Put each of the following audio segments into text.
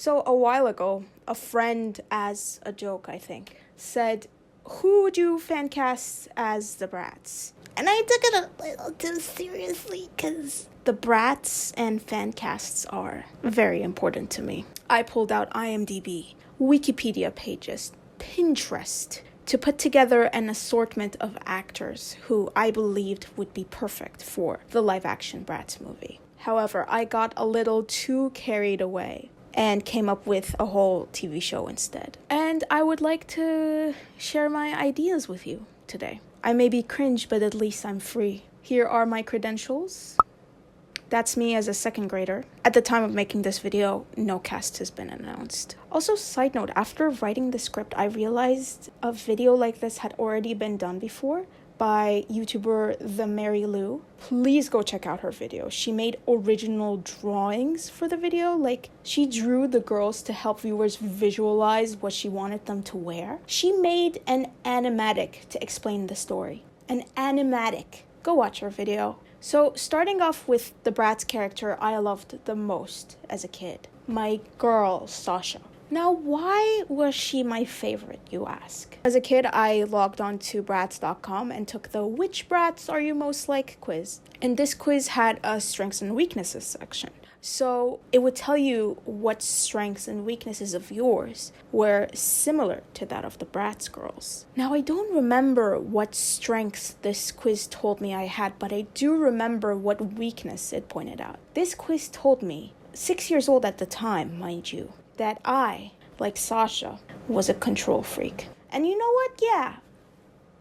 So a while ago, a friend, as a joke, I think, said, who would you fan cast as the Bratz? And I took it a little too seriously because the Bratz and fan casts are very important to me. I pulled out IMDb, Wikipedia pages, Pinterest, to put together an assortment of actors who I believed would be perfect for the live-action Bratz movie. However, I got a little too carried away and came up with a whole TV show instead. And I would like to share my ideas with you today. I may be cringe, but at least I'm free. Here are my credentials. That's me as a second grader. At the time of making this video, no cast has been announced. Also, side note, after writing the script, I realized a video like this had already been done before by YouTuber The Mary Lou. Please go check out her video. She made original drawings for the video. Like, she drew the girls to help viewers visualize what she wanted them to wear. She made an animatic to explain the story. An animatic. Go watch her video. So, starting off with the Bratz character I loved the most as a kid. My girl, Sasha. Now, why was she my favorite, you ask? As a kid, I logged on to Bratz.com and took the Which Bratz Are You Most Like quiz. And this quiz had a strengths and weaknesses section. So it would tell you what strengths and weaknesses of yours were similar to that of the Bratz girls. Now, I don't remember what strengths this quiz told me I had, but I do remember what weakness it pointed out. This quiz told me, 6 years old at the time, mind you, that I, like Sasha, was a control freak. And you know what? Yeah,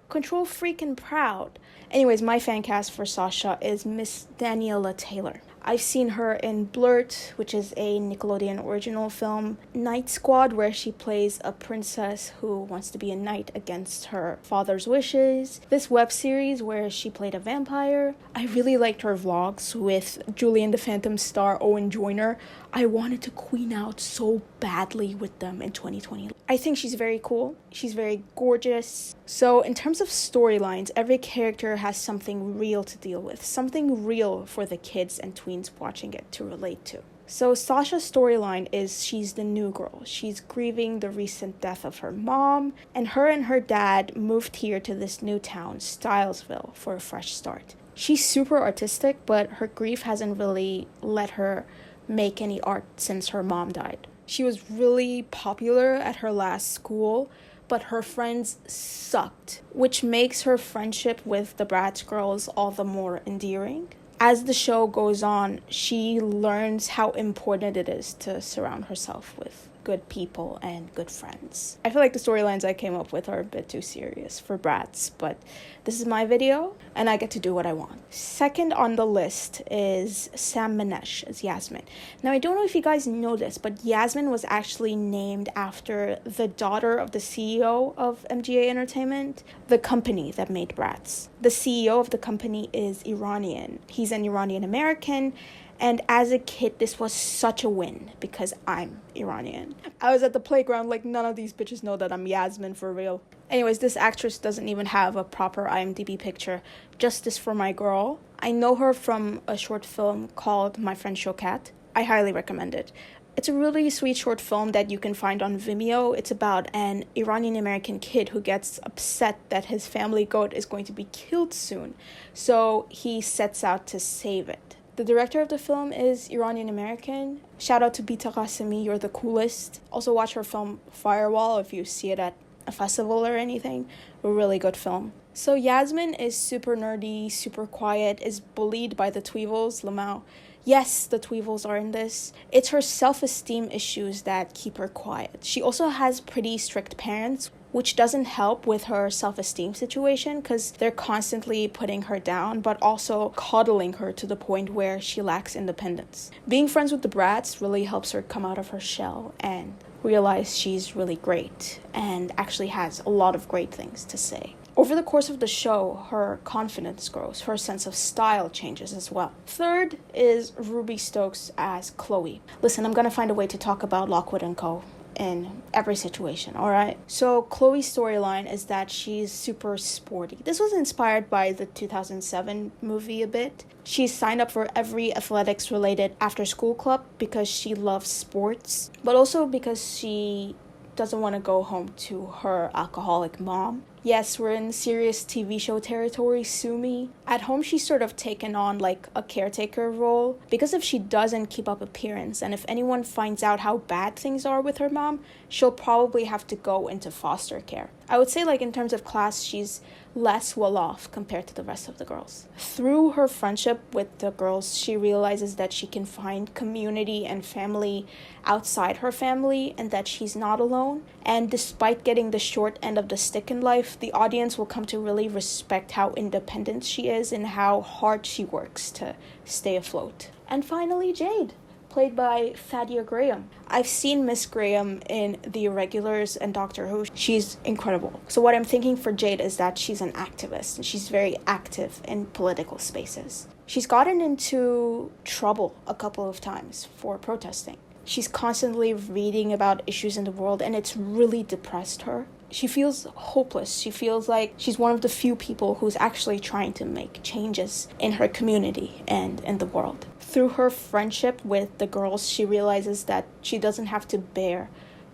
control freak and proud. Anyways, my fan cast for Sasha is Miss Daniela Taylor. I've seen her in Blurt, which is a Nickelodeon original film, Night Squad, where she plays a princess who wants to be a knight against her father's wishes, this web series where she played a vampire. I really liked her vlogs with Julie and the Phantom star Owen Joyner. I wanted to queen out so badly with them in 2020. I think she's very cool. She's very gorgeous. So in terms of storylines, every character has something real to deal with, something real for the kids and tweens watching it to relate to. So Sasha's storyline is she's the new girl. She's grieving the recent death of her mom, and her dad moved here to this new town, Stylesville, for a fresh start. She's super artistic, but her grief hasn't really let her make any art since her mom died. She was really popular at her last school, but her friends sucked, which makes her friendship with the Bratz girls all the more endearing. As the show goes on, she learns how important it is to surround herself with good people and good friends. I feel like the storylines I came up with are a bit too serious for Bratz, but this is my video, and I get to do what I want. Second on the list is Sam Manesh as Yasmin. Now, I don't know if you guys know this, but Yasmin was actually named after the daughter of the CEO of MGA Entertainment, the company that made Bratz. The CEO of the company is Iranian. He's an Iranian American. And as a kid, this was such a win because I'm Iranian. I was at the playground like none of these bitches know that I'm Yasmin for real. Anyways, this actress doesn't even have a proper IMDb picture. Justice for my girl. I know her from a short film called My Friend Shokat. I highly recommend it. It's a really sweet short film that you can find on Vimeo. It's about an Iranian American kid who gets upset that his family goat is going to be killed soon. So he sets out to save it. The director of the film is Iranian American. Shout out to Bita Qasemi, you're the coolest. Also watch her film Firewall if you see it at a festival or anything. A really good film. So Yasmin is super nerdy, super quiet, is bullied by the Tweevils, Lamau. Yes, the Tweevils are in this. It's her self-esteem issues that keep her quiet. She also has pretty strict parents, which doesn't help with her self-esteem situation because they're constantly putting her down, but also coddling her to the point where she lacks independence. Being friends with the Bratz really helps her come out of her shell and realize she's really great and actually has a lot of great things to say. Over the course of the show, her confidence grows, her sense of style changes as well. Third is Ruby Stokes as Cloe. Listen, I'm gonna find a way to talk about Lockwood & Co. in every situation, alright? So Chloe's storyline is that she's super sporty. This was inspired by the 2007 movie a bit. She's signed up for every athletics-related after-school club because she loves sports, but also because she doesn't want to go home to her alcoholic mom. Yes, we're in serious TV show territory, sue me. At home, she's sort of taken on like a caretaker role because if she doesn't keep up appearance and if anyone finds out how bad things are with her mom, she'll probably have to go into foster care. I would say like in terms of class, she's less well off compared to the rest of the girls. Through her friendship with the girls, she realizes that she can find community and family outside her family and that she's not alone. And despite getting the short end of the stick in life, the audience will come to really respect how independent she is and how hard she works to stay afloat. And finally, Jade, played by Fadia Graham. I've seen Miss Graham in The Irregulars and Doctor Who. She's incredible. So what I'm thinking for Jade is that she's an activist and she's very active in political spaces. She's gotten into trouble a couple of times for protesting. She's constantly reading about issues in the world and it's really depressed her. She feels hopeless. She feels like she's one of the few people who's actually trying to make changes in her community and in the world. Through her friendship with the girls, she realizes that she doesn't have to bear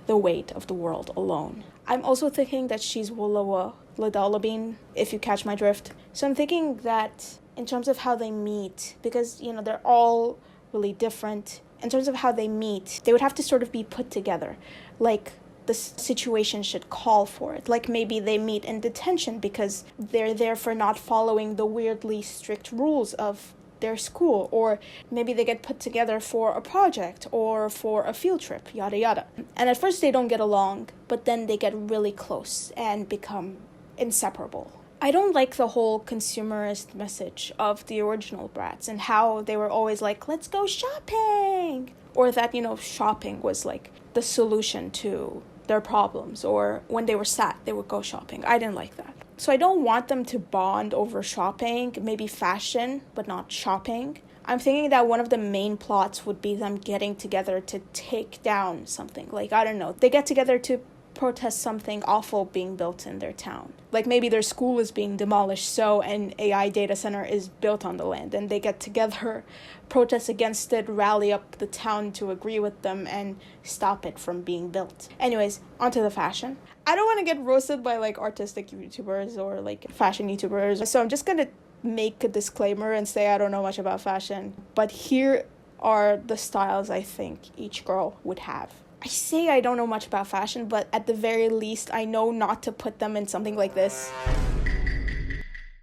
the weight of the world alone. I'm also thinking that she's Wolowa Ladalabine, if you catch my drift. So I'm thinking that in terms of how they meet, because, you know, they're all really different. In terms of how they meet, they would have to sort of be put together. Like, the situation should call for it. Like maybe they meet in detention because they're there for not following the weirdly strict rules of their school, or maybe they get put together for a project or for a field trip, yada yada. And at first they don't get along, but then they get really close and become inseparable. I don't like the whole consumerist message of the original Bratz and how they were always like, let's go shopping, or that, you know, shopping was like the solution to their problems, or when they were sad, they would go shopping. I didn't like that. So I don't want them to bond over shopping, maybe fashion, but not shopping. I'm thinking that one of the main plots would be them getting together to take down something. Like, I don't know, they get together to protest something awful being built in their town. Like maybe their school is being demolished, so an AI data center is built on the land, and they get together, protest against it, rally up the town to agree with them, and stop it from being built. Anyways, onto the fashion. I don't want to get roasted by like artistic YouTubers or like fashion YouTubers, so I'm just gonna make a disclaimer and say I don't know much about fashion, but here are the styles I think each girl would have. I say I don't know much about fashion, but at the very least, I know not to put them in something like this.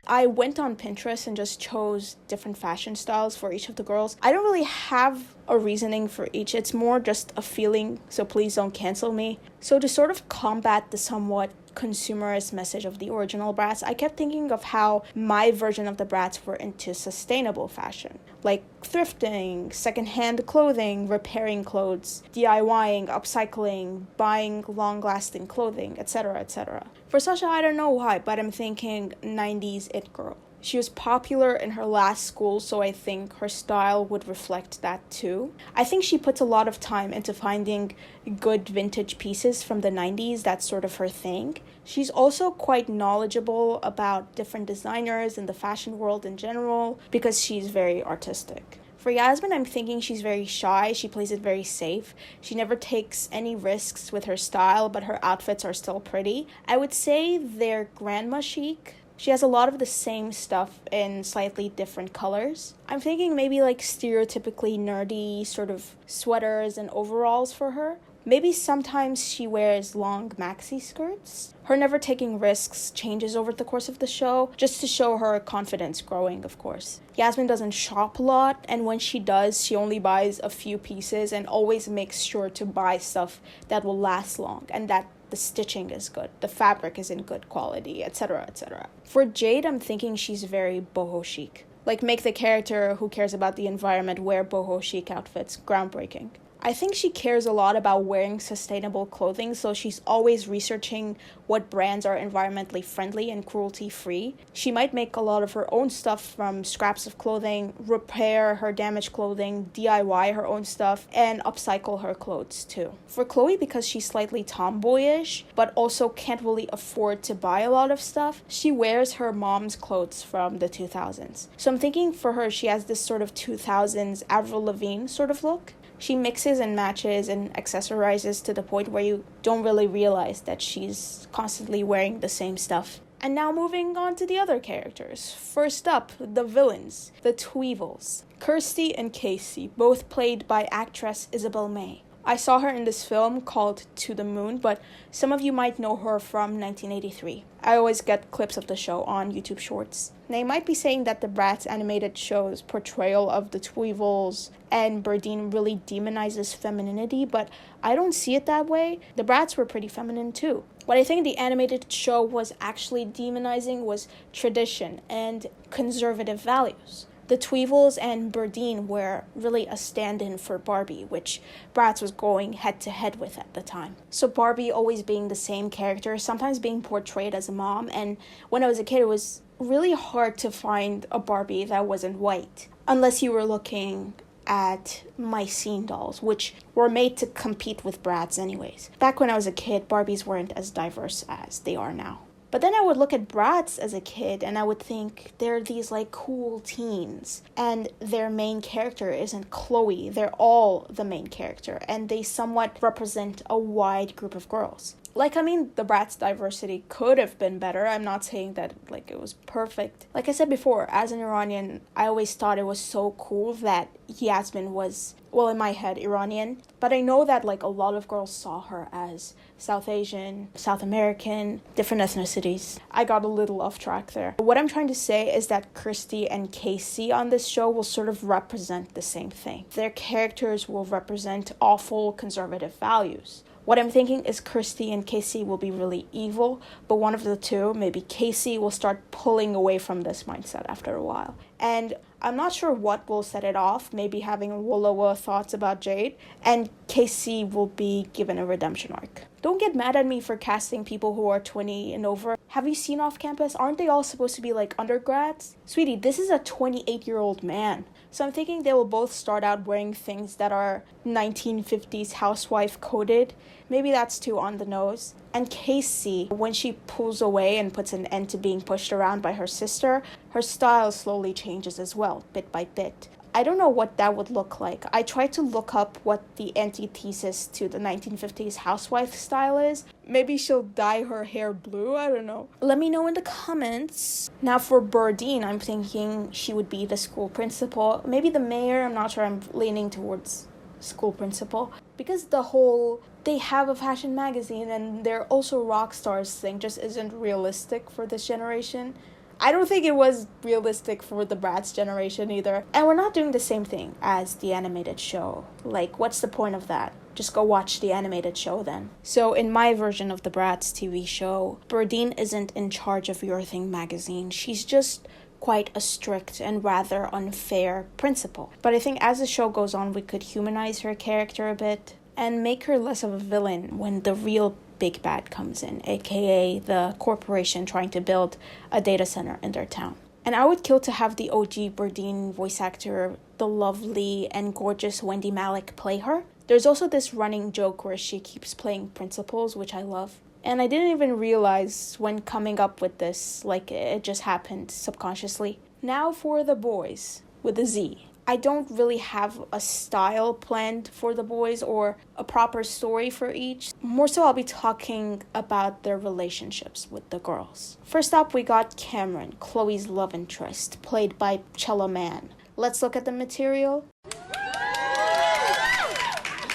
I went on Pinterest and just chose different fashion styles for each of the girls. I don't really have a reasoning for each. It's more just a feeling, so please don't cancel me. So to sort of combat the somewhat consumerist message of the original Bratz, I kept thinking of how my version of the Bratz were into sustainable fashion, like thrifting, secondhand clothing, repairing clothes, DIYing, upcycling, buying long-lasting clothing, etc., etc. For Sasha, I don't know why, but I'm thinking 90s it girl. She was popular in her last school, so I think her style would reflect that too. I think she puts a lot of time into finding good vintage pieces from the 90s. That's sort of her thing. She's also quite knowledgeable about different designers and the fashion world in general because she's very artistic. For Yasmin, I'm thinking she's very shy. She plays it very safe. She never takes any risks with her style, but her outfits are still pretty. I would say they're grandma chic. She has a lot of the same stuff in slightly different colors. I'm thinking maybe like stereotypically nerdy sort of sweaters and overalls for her. Maybe sometimes she wears long maxi skirts. Her never taking risks changes over the course of the show, just to show her confidence growing, of course. Yasmin doesn't shop a lot, and when she does, she only buys a few pieces and always makes sure to buy stuff that will last long and that the stitching is good, the fabric is in good quality, etc., etc. For Jade, I'm thinking she's very boho chic. Like, make the character who cares about the environment wear boho chic outfits groundbreaking. I think she cares a lot about wearing sustainable clothing, so she's always researching what brands are environmentally friendly and cruelty-free. She might make a lot of her own stuff from scraps of clothing, repair her damaged clothing, DIY her own stuff, and upcycle her clothes too. For Cloe, because she's slightly tomboyish, but also can't really afford to buy a lot of stuff, she wears her mom's clothes from the 2000s. So I'm thinking for her, she has this sort of 2000s Avril Lavigne sort of look. She mixes and matches and accessorizes to the point where you don't really realize that she's constantly wearing the same stuff. And now moving on to the other characters. First up, the villains, the Tweevils. Kirsty and Casey, both played by actress Isabel May. I saw her in this film called To the Moon, but some of you might know her from 1983. I always get clips of the show on YouTube Shorts. Now you might be saying that the Bratz animated show's portrayal of the Tweevils and Berdine really demonizes femininity, but I don't see it that way. The Bratz were pretty feminine too. What I think the animated show was actually demonizing was tradition and conservative values. The Tweevils and Berdine were really a stand-in for Barbie, which Bratz was going head-to-head with at the time. So Barbie always being the same character, sometimes being portrayed as a mom, and when I was a kid, it was really hard to find a Barbie that wasn't white, unless you were looking at My Scene dolls, which were made to compete with Bratz anyways. Back when I was a kid, Barbies weren't as diverse as they are now. But then I would look at Bratz as a kid and I would think they're these like cool teens and their main character isn't Cloe. They're all the main character and they somewhat represent a wide group of girls. The Bratz diversity could have been better. I'm not saying that it was perfect. Like I said before, as an Iranian, I always thought it was so cool that Yasmin was, in my head, Iranian. But I know that a lot of girls saw her as South Asian, South American, different ethnicities. I got a little off track there. What I'm trying to say is that Kirsty and Casey on this show will sort of represent the same thing. Their characters will represent awful conservative values. What I'm thinking is Kirsty and Casey will be really evil, but one of the two, maybe Casey, will start pulling away from this mindset after a while. And I'm not sure what will set it off, maybe having lower thoughts about Jade, and Casey will be given a redemption arc. Don't get mad at me for casting people who are 20 and over. Have you seen Off Campus? Aren't they all supposed to be undergrads? Sweetie, this is a 28-year-old man. So I'm thinking they will both start out wearing things that are 1950s housewife coded. Maybe that's too on the nose. And Casey, when she pulls away and puts an end to being pushed around by her sister, her style slowly changes as well, bit by bit. I don't know what that would look like. I tried to look up what the antithesis to the 1950s housewife style is. Maybe she'll dye her hair blue, I don't know. Let me know in the comments. Now for Berdine, I'm thinking she would be the school principal. Maybe the mayor, I'm not sure, I'm leaning towards school principal. Because the whole, they have a fashion magazine and they're also rock stars thing just isn't realistic for this generation. I don't think it was realistic for the Bratz generation either. And we're not doing the same thing as the animated show. What's the point of that? Just go watch the animated show then. So in my version of the Bratz TV show, Berdine isn't in charge of Your Thing magazine. She's just quite a strict and rather unfair principal. But I think as the show goes on, we could humanize her character a bit and make her less of a villain when the real big bad comes in, aka the corporation trying to build a data center in their town. And I would kill to have the OG Berdine voice actor, the lovely and gorgeous Wendy Malick, play her. There's also this running joke where she keeps playing principals, which I love. And I didn't even realize when coming up with this, it just happened subconsciously. Now for the boys, with a Z. I don't really have a style planned for the boys or a proper story for each. More so, I'll be talking about their relationships with the girls. First up, we got Cameron, Chloe's love interest, played by Cello Man. Let's look at the material.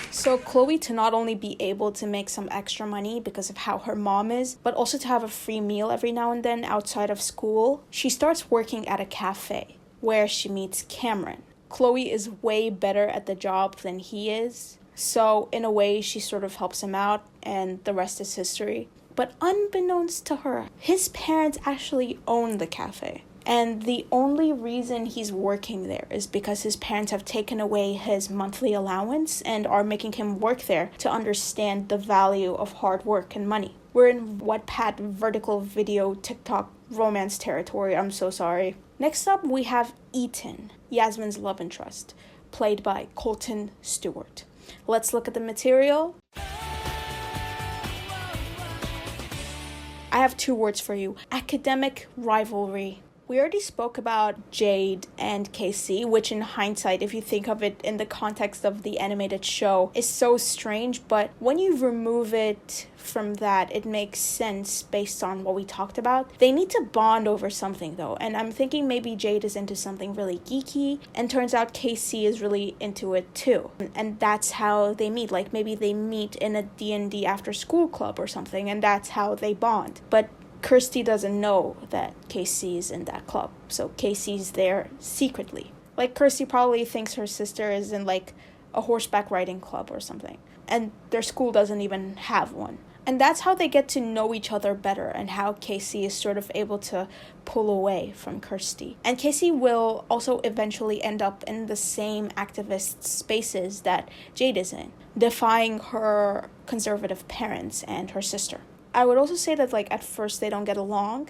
So Chloe, to not only be able to make some extra money because of how her mom is, but also to have a free meal every now and then outside of school, she starts working at a cafe where she meets Cameron. Chloe is way better at the job than he is, so in a way she sort of helps him out and the rest is history. But unbeknownst to her, his parents actually own the cafe. And the only reason he's working there is because his parents have taken away his monthly allowance and are making him work there to understand the value of hard work and money. We're in Wattpad vertical video TikTok romance territory. I'm so sorry. Next up, we have Ethan, Yasmin's love interest, played by Colton Stewart. Let's look at the material. I have 2 words for you: academic rivalry. We already spoke about Jade and Casey, which in hindsight, if you think of it in the context of the animated show, is so strange. But when you remove it from that, it makes sense based on what we talked about. They need to bond over something though. And I'm thinking maybe Jade is into something really geeky, and turns out Casey is really into it too. And that's how they meet. Like maybe they meet in a D&D after school club or something, and that's how they bond. But Kirsty doesn't know that Casey's in that club, so Casey's there secretly. Like, Kirsty probably thinks her sister is in, like, a horseback riding club or something, and their school doesn't even have one. And that's how they get to know each other better, and how Casey is sort of able to pull away from Kirsty. And Casey will also eventually end up in the same activist spaces that Jade is in, defying her conservative parents and her sister. I would also say that, like, at first they don't get along,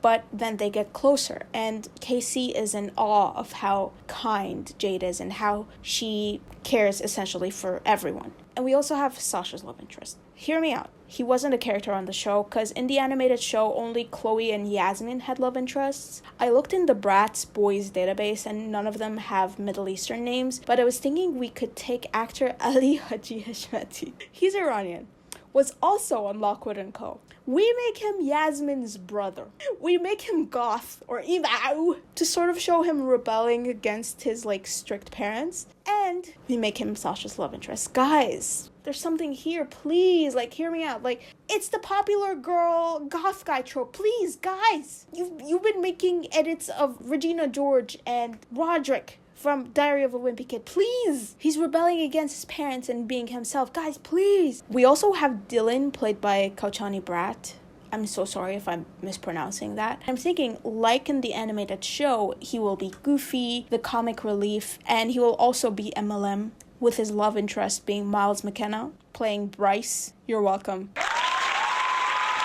but then they get closer. And Casey is in awe of how kind Jade is and how she cares essentially for everyone. And we also have Sasha's love interest. Hear me out. He wasn't a character on the show, because in the animated show, only Cloe and Yasmin had love interests. I looked in the Bratz boys database, and none of them have Middle Eastern names, but I was thinking we could take actor Ali Haji Hashmati. He's Iranian. Was also on Lockwood & Co. We make him Yasmin's brother. We make him goth or emo to sort of show him rebelling against his, like, strict parents. And we make him Sasha's love interest. Guys, there's something here. Please, like, hear me out. Like, it's the popular girl goth guy trope. Please, guys. You've been making edits of Regina George and Roderick from Diary of a Wimpy Kid. Please! He's rebelling against his parents and being himself. Guys, please! We also have Dylan, played by Kauchani Brat. I'm so sorry if I'm mispronouncing that. I'm thinking, like in the animated show, he will be Goofy, the comic relief, and he will also be MLM, with his love interest being Miles McKenna, playing Bryce. You're welcome.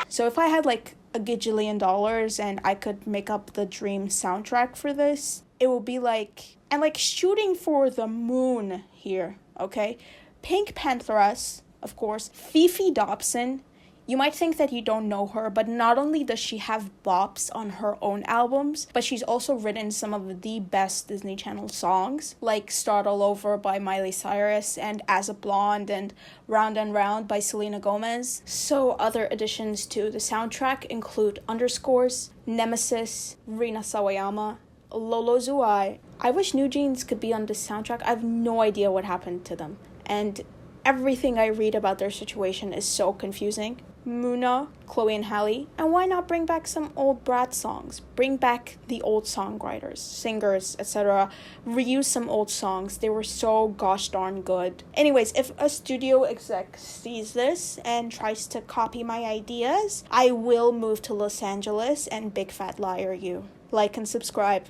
So if I had, like, $1 gajillion and I could make up the dream soundtrack for this, it will be like... And, like, shooting for the moon here, okay? Pink Pantheress, of course. Fifi Dobson. You might think that you don't know her, but not only does she have bops on her own albums, but she's also written some of the best Disney Channel songs, like Start All Over by Miley Cyrus and As a Blonde and Round and Round by Selena Gomez. So other additions to the soundtrack include Underscores, Nemesis, Rina Sawayama, Lolo Zuai. I wish New Jeans could be on this soundtrack. I have no idea what happened to them. And everything I read about their situation is so confusing. Muna, Chloe and Halle. And why not bring back some old Bratz songs? Bring back the old songwriters, singers, etc. Reuse some old songs. They were so gosh darn good. Anyways, if a studio exec sees this and tries to copy my ideas, I will move to Los Angeles and big fat liar you. Like and subscribe.